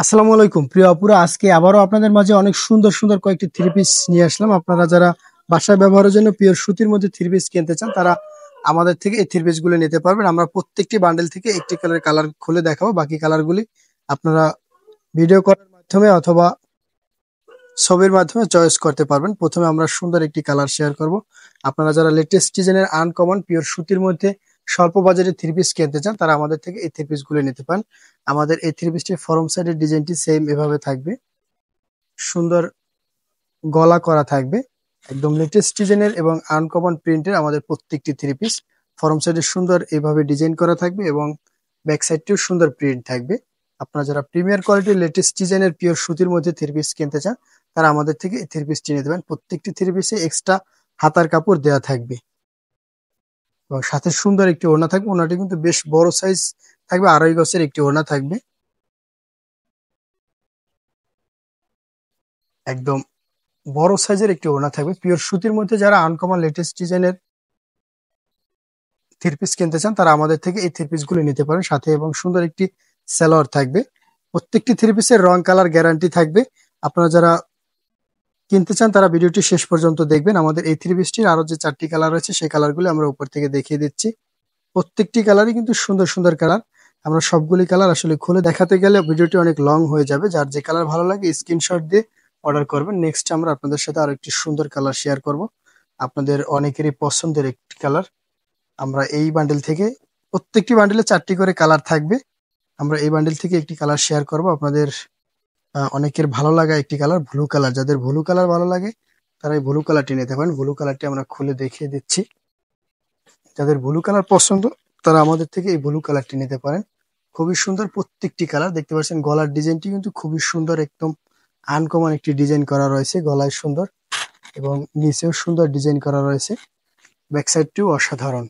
আসসালামু আলাইকুম প্রিয় আপুরা, আজকে আবারও আপনাদের মাঝে অনেক সুন্দর সুন্দর কয়েকটি থ্রি পিস নিয়ে আসলাম। আপনারা যারা বাসায় ব্যবহারের জন্য পিওর সুতির মধ্যে থ্রি পিস কিনতে চান তারা আমাদের থেকে এই থ্রি পিস গুলো নিতে পারবেন। আমরা প্রত্যেকটি বান্ডেল থেকে একটি কালার খুলে দেখাবো, বাকি কালার গুলি আপনারা ভিডিও কলের মাধ্যমে অথবা ছবির মাধ্যমে চয়েস করতে পারবেন। প্রথমে আমরা সুন্দর একটি কালার শেয়ার করব। আপনারা যারা লেটেস্ট ডিজাইনের আনকমন পিওর সুতির মধ্যে স্বল্প বাজারে থ্রি পিস কিনতে চান তারা আমাদের থেকে এই থ্রি পিস গুলো নিতে পারেন। আমাদের এই থ্রি পিসটির ফরম সাইডের ডিজাইনটি সেম এভাবে থাকবে, সুন্দর গলা করা থাকবে, একদম লেটেস্ট ডিজাইনের এবং আনকমন প্রিন্টের আমাদের প্রত্যেকটি থ্রি পিস। ফরম সাইডে সুন্দর এভাবে ডিজাইন করা থাকবে এবং ব্যাক সাইডটিও সুন্দর প্রিন্ট থাকবে। আপনারা যারা প্রিমিয়ার কোয়ালিটির লেটেস্ট ডিজাইনের পিওর সুতির মধ্যে থ্রি পিস কিনতে চান তারা আমাদের থেকে এই থ্রি পিসটি নিতে পারেন। প্রত্যেকটি থ্রি পিসে এক্সট্রা হাতার কাপড় দেওয়া থাকবে এবং সাথে সুন্দর একটি ওড়না থাকবে। ওড়নাটি কিন্তু বেশ বড় সাইজ থাকবে, 2.5 গজের একটি ওড়না থাকবে, একদম বড় সাইজের একটি ওড়না থাকবে। পিওর সুতির মধ্যে যারা আনকমন লেটেস্ট ডিজাইনের থ্রি পিস কিনতে চান তারা আমাদের থেকে এই থ্রি পিস গুলো নিতে পারেন। সাথে এবং সুন্দর একটি সালোয়ার থাকবে। প্রত্যেকটি থ্রি পিসের রং কালার গ্যারান্টি থাকবে। আপনারা যারা কিনতে চান তারা ভিডিওটি শেষ পর্যন্ত দেখবেন। আমাদের এই থ্রি পিসটির আরো যে 4টি কালার আছে সেই কালারগুলো আমরা উপর থেকে দেখিয়ে দিচ্ছি। প্রত্যেকটি কালারই কিন্তু সুন্দর সুন্দর কালার। আমরা সবগুলি কালার আসলে খুলে দেখাতে গেলে ভিডিওটি অনেক লং হয়ে যাবে। যার যে কালার ভালো লাগে স্ক্রিনশট দিয়ে অর্ডার করবেন। নেক্সট আমরা আপনাদের সাথে আরো একটি সুন্দর কালার শেয়ার করব, আপনাদের অনেকেরই পছন্দের একটি কালার। আমরা এই বান্ডেল থেকে প্রত্যেকটি বান্ডেলে 4টি করে কালার থাকবে। আমরা এই বান্ডেল থেকে একটি কালার শেয়ার করব আপনাদের অনেকের ভালো লাগা একটি কালার ব্লু কালার। যাদের ব্লু কালার ভালো লাগে তারা এই ব্লু কালারটি নিতে পারেন। ব্লু কালারটি আমরা খুলে দেখিয়ে দিচ্ছি। যাদের ব্লু কালার পছন্দ তারা আমাদের থেকে এই ব্লু কালারটি নিতে পারেন। খুবই সুন্দর প্রত্যেকটি কালার দেখতে পাচ্ছেন। গলার ডিজাইনটি কিন্তু খুবই সুন্দর, একদম আনকমন একটি ডিজাইন করা রয়েছে। গলায় সুন্দর এবং নিচেও সুন্দর ডিজাইন করা রয়েছে। ব্যাক সাইডটিও অসাধারণ।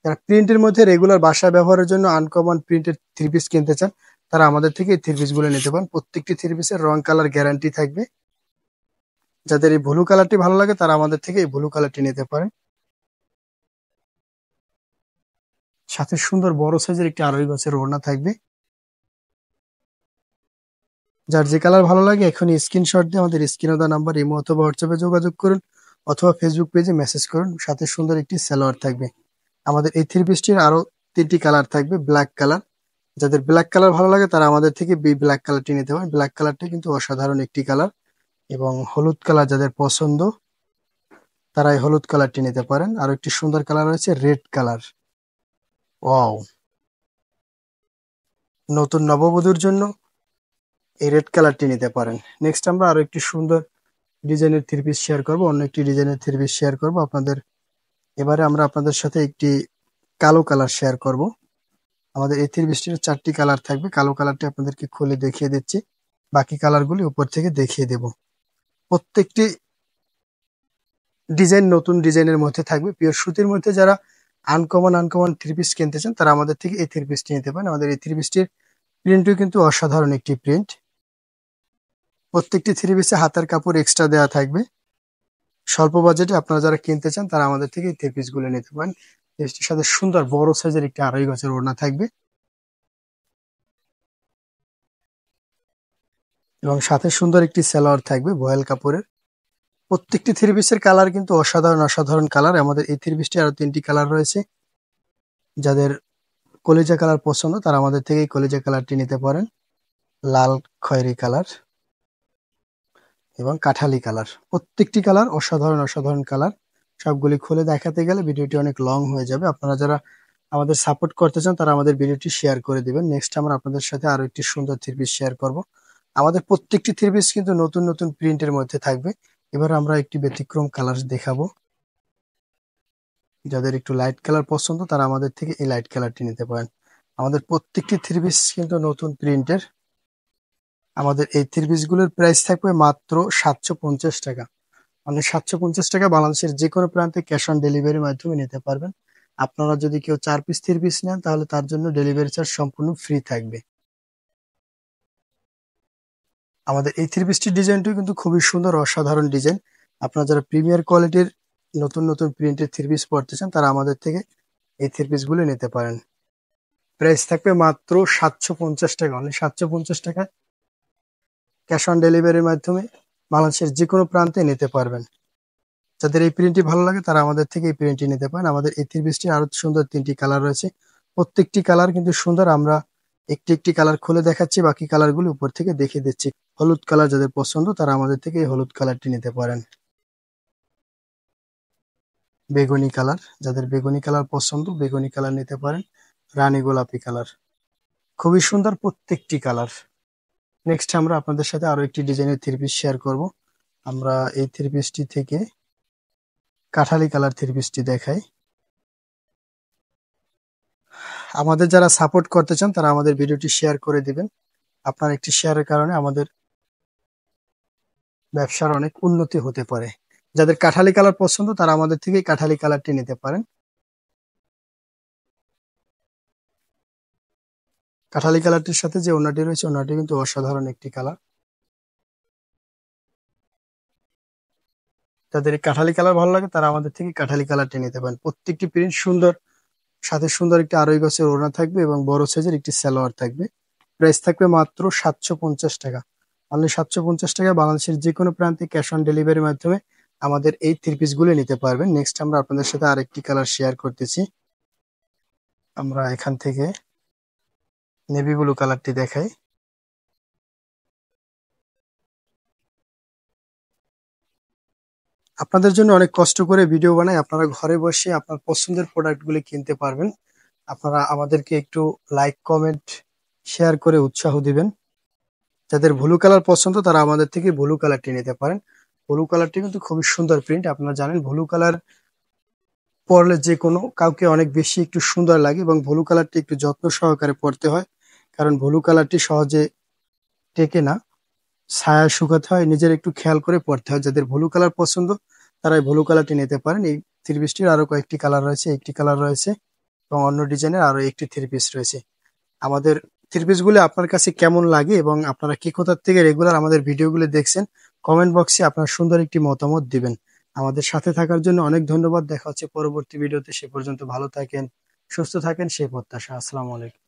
যারা প্রিন্টের মধ্যে রেগুলার বাসা ব্যবহারের জন্য আনকমন প্রিন্টের থ্রি পিস কিনতে চান তারা আমাদের থেকে এই থ্রি পিস গুলো নিতে পারেন। প্রত্যেকটি থ্রি পিসের রং কালার গ্যারান্টি থাকবে। যাদের এই ব্লু কালারটি ভালো লাগে তারা আমাদের থেকে এই ব্লু কালারটি নিতে পারেন। সাথে সুন্দর বড় সাইজের একটি 2.5 গজের ওড়না থাকবে। যার যে কালার ভালো লাগে এখনই স্ক্রিনশট দিয়ে আমাদের স্ক্রিনে দেওয়া নাম্বার ইমো অথবা হোয়াটসঅ্যাপে যোগাযোগ করুন অথবা ফেসবুক পেজে মেসেজ করুন। সাথে সুন্দর একটি সালোয়ার থাকবে। আমাদের এই থ্রি পিসটির আরো 3টি কালার থাকবে। ব্ল্যাক কালার, যাদের ব্ল্যাক কালার ভালো লাগে তারা আমাদের থেকে ব্ল্যাক কালারটি নিতে পারেন। ব্ল্যাক কালারটা কিন্তু অসাধারণ একটি কালার। এবং হলুদ কালার যাদের পছন্দ তারা এই হলুদ কালারটি নিতে পারেন। আর একটি সুন্দর কালার রয়েছে রেড কালার। ওয়াও, নতুন নববধূর জন্য এই রেড কালারটি নিতে পারেন। নেক্সট আমরা আরো একটি সুন্দর ডিজাইনের থ্রি পিস শেয়ার করব, অন্য একটি ডিজাইনের থ্রি পিস শেয়ার করব আপনাদের। এবারে আমরা আপনাদের সাথে একটি কালো কালার শেয়ার করব। আমাদের এই থ্রি পিসটির 4টি কালার থাকবে। কালো কালারটি আপনাদেরকে খুলে দেখিয়ে দিচ্ছি, বাকি কালারগুলি উপর থেকে দেখিয়ে দেব। প্রত্যেকটি ডিজাইন নতুন ডিজাইনের মধ্যে থাকবে। পিওর সুতির মধ্যে যারা আনকমন থ্রি পিস কিনতে চান তারা আমাদের থেকে এই থ্রি পিসটি নিতে পারেন। আমাদের এই থ্রি পিসটির প্রিন্টও কিন্তু অসাধারণ একটি প্রিন্ট। প্রত্যেকটি থ্রি পিসে হাতার কাপড় এক্সট্রা দেওয়া থাকবে। স্বল্প বাজেটে আপনারা যারা কিনতে চান তারা আমাদের থেকে এই থ্রি পিস গুলো নিতে পারেন। এর সাথে সুন্দর বড় সাইজের একটি 2.5 গজের ওড়না থাকবে এবং সাথে সুন্দর একটি সালোয়ার থাকবে ভয়েল কাপড়ের। প্রত্যেকটি থ্রি পিসের কালার কিন্তু অসাধারণ অসাধারণ কালার। আমাদের এই থ্রি পিসটি আরো 3টি কালার রয়েছে। যাদের কলিজা কালার পছন্দ তারা আমাদের থেকে এই কলিজা কালারটি নিতে পারেন। লাল খয়েরি কালার এবং কাঠালি কালার, প্রত্যেকটি কালার অসাধারণ অসাধারণ কালার। সবগুলি খুলে দেখাতে গেলে ভিডিওটি অনেক লং হয়ে যাবে। আপনারা যারা আমাদের সাপোর্ট করতে চান তারা আমাদের ভিডিওটি শেয়ার করে দিবেন। নেক্সট আমরা আপনাদের সাথে আরো একটি সুন্দর থ্রি পিস শেয়ার করব। আমাদের প্রত্যেকটি থ্রি পিস কিন্তু নতুন নতুন প্রিন্টের মধ্যে থাকবে। এবার আমরা একটি ব্যতিক্রম কালার দেখাবো। যাদের একটু লাইট কালার পছন্দ তারা আমাদের থেকে এই লাইট কালারটি নিতে পারেন। আমাদের প্রত্যেকটি থ্রি পিস কিন্তু নতুন প্রিন্টের। আমাদের এই থ্রি পিস গুলোর প্রাইস থাকবে মাত্র 750 টাকা। মানে 750 টাকা বাংলাদেশের যে কোনো প্রান্তে ক্যাশ অন ডেলিভারির মাধ্যমে নিতে পারবেন। আপনারা যদি কেউ 4 পিস থ্রি পিস নেন তাহলে তার জন্য ডেলিভারি চার্জ সম্পূর্ণ ফ্রি থাকবে। আমাদের এই থ্রি পিসটির ডিজাইনটিও কিন্তু খুবই সুন্দর অসাধারণ ডিজাইন। আপনারা যারা প্রিমিয়ার কোয়ালিটির নতুন নতুন প্রিন্টের থ্রি পিস পড়তে চান তারা আমাদের থেকে এই থ্রি পিস গুলো নিতে পারেন। প্রাইস থাকবে মাত্র 750 টাকা, অনলি 750 টাকায় ক্যাশ অন ডেলিভারির মাধ্যমে বাংলাদেশের যে কোনো প্রান্তে নিতে পারবেন। যাদের এই প্রিন্টটি ভালো লাগে তারা আমাদের থেকে এই প্রিন্টটি নিতে পারেন। আমাদের এই থ্রি পিসটির আরো সুন্দর 3টি কালার রয়েছে। প্রত্যেকটি কালার কিন্তু সুন্দর। আমরা একটি একটি কালার খুলে দেখাচ্ছি, বাকি কালারগুলো উপর থেকে দেখিয়ে দিচ্ছি। হলুদ কালার যাদের পছন্দ তারা আমাদের থেকে এই হলুদ কালারটি নিতে পারেন। বেগুনি কালার, যাদের বেগুনি কালার পছন্দ বেগুনি কালার নিতে পারেন। রানী গোলাপি কালার, খুবই সুন্দর প্রত্যেকটি কালার। নেক্সট আমরা আপনাদের সাথে আরো একটি ডিজাইনের থ্রি পিস শেয়ার করব। আমরা এই থ্রি পিসটি থেকে কাঠালি কালার থ্রি পিসটি দেখাই। আমাদের যারা সাপোর্ট করতে চান তারা আমাদের ভিডিওটি শেয়ার করে দিবেন। আপনার একটি শেয়ারের কারণে আমাদের ব্যবসার অনেক উন্নতি হতে পারে। যাদের কাঠালি কালার পছন্দ তারা আমাদের থেকে কাঠালি কালারটি নিতে পারেন। কাঠালি কালারটির সাথে যে ওড়নাটি রয়েছে ওড়নাটি কিন্তু অসাধারণ একটি কালার। যাদের এই কাঠালি কালার ভালো লাগে তারা আমাদের থেকে কাঠালি কালারটি নিতে পারেন। প্রত্যেকটি প্রিন্ট সুন্দর, সাথে সুন্দর একটি আড়াই গজের ওড়না থাকবে এবং বড় সাইজের একটি সালোয়ার থাকবে। প্রাইস থাকবে মাত্র 750 টাকা। অনলি 750 টাকা বাংলাদেশের যে কোনো প্রান্তে ক্যাশ অন ডেলিভারির মাধ্যমে আমাদের এই থ্রি পিস গুলো নিতে পারবেন। নেক্সট আমরা আপনাদের সাথে আরেকটি কালার শেয়ার করতেছি। আমরা এখান থেকে নেভি ব্লু কালারটি দেখাই। আপনাদের জন্য অনেক কষ্ট করে ভিডিও বানাই, আপনারা ঘরে বসে আপনার পছন্দের প্রোডাক্টগুলি কিনতে পারবেন। আপনারা আমাদেরকে একটু লাইক কমেন্ট শেয়ার করে উৎসাহ দিবেন। যাদের ব্লু কালার পছন্দ তারা আমাদের থেকে ব্লু কালারটি নিতে পারেন। ব্লু কালারটি কিন্তু খুবই সুন্দর প্রিন্ট। আপনারা জানেন ব্লু কালার পরলে যে কোনো কাউকে অনেক বেশি একটু সুন্দর লাগে এবং ব্লু কালারটি একটু যত্ন সহকারে পরতে হয়, কারণ ব্লু কালারটি সহজে টেকে না, ছায়া শুকাতে হয়, নিজের একটু খেয়াল করে পরতে হয়। যাদের ব্লু কালার পছন্দ তারা এই ব্লু কালারটি নিতে পারেন। এই থ্রি পিসটির আরো কয়েকটি কালার রয়েছে, একটি কালার রয়েছে এবং অন্য ডিজাইনের আরো একটি থ্রি পিস রয়েছে। আমাদের থ্রি পিস গুলো আপনার কাছে কেমন লাগে এবং আপনারা কি কোথা থেকে রেগুলার আমাদের ভিডিওগুলো দেখছেন কমেন্ট বক্সে আপনার সুন্দর একটি মতামত দিবেন। আমাদের সাথে থাকার জন্য অনেক ধন্যবাদ। দেখা হচ্ছে পরবর্তী ভিডিওতে। সে পর্যন্ত ভালো থাকেন, সুস্থ থাকেন সেই প্রত্যাশা। আসসালামু আলাইকুম।